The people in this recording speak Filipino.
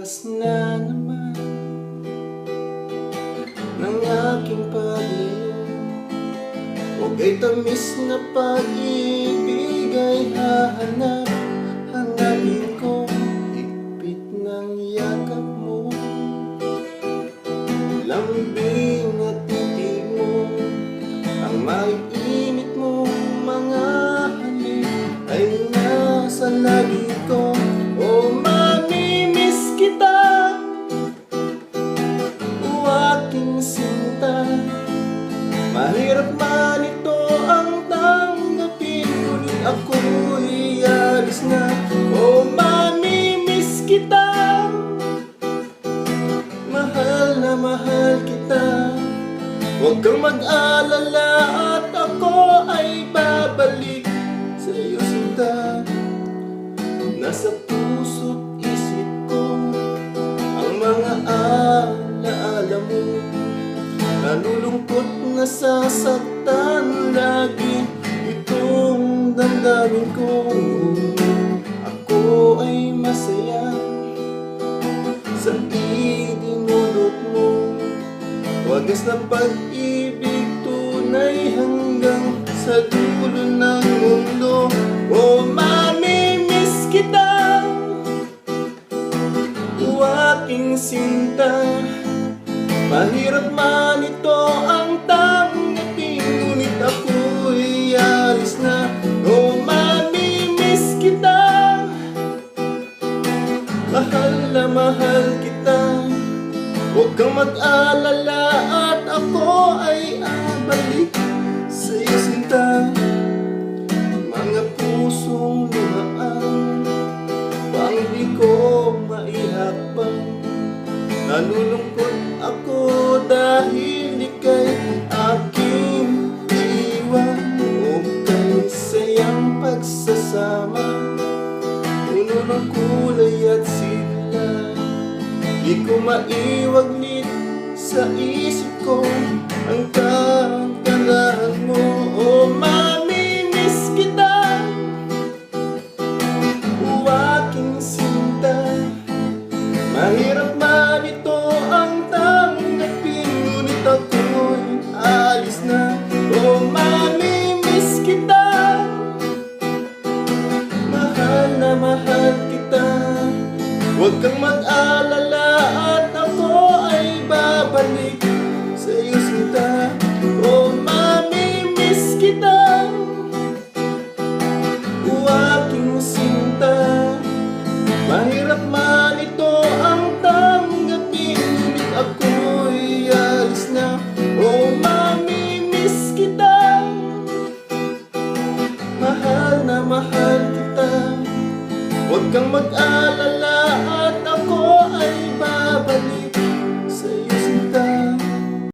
oras na naman ng aking paglayo. Huwag ay tamis na pag-ibig ay hanapin ko. Higpit ng yakap mo, lambing at titig mo, ang maiinit mo mga halik ay nasa labi ko. Oh, mamimiss kita, o aking sinta. Mahirap man ito ang tanggapin, ngunit ako'y alis na. Oh, mamimiss kita, mahal na mahal kita. Huwag kang mag-alala at ako ay babalik sa'yo, sinta. Nasa puso't isip ko ang mga alaala mo. Nalulungkot, nasasaktan lagi itong damdamin ko. Ako ay masaya sa idinulot mo. Wagas na pag-ibig, tunay hanggang sa dulo ng mundo. Oh, mamimiss kita, o aking sinta. Mahirap man ito ang tanggapin, ngunit ako'y alis na. Oh, mamimiss kita, mahal na mahal kita. Huwag kang mag-alala at ako ay abalik sa'yo, sinta. Mga pusong lumaan, pang di ko maihakbang. Nalulungkot ako dahil ika'y aking iwan. Huwag kay sayang pagsasama, puno ng kulay at sigla. Di ko maiwaglit sa isip ko ang kagalahan mo. Oh, mamimiss kita, o aking sinta. Mahirap man ito ang tanggapin, ngunit ako'y alis na. Oh, mamimiss kita, mahal na mahal kita. Huwag kang mag-alala at ako ay babalik sa'yo, sinta. Oh, mamimiss kita, o aking sinta. Mahirap man ito ang tanggapin, ngunit ako'y alis na. Oh, mamimiss kita, mahal na mahal kita. Huwag kang mag-alala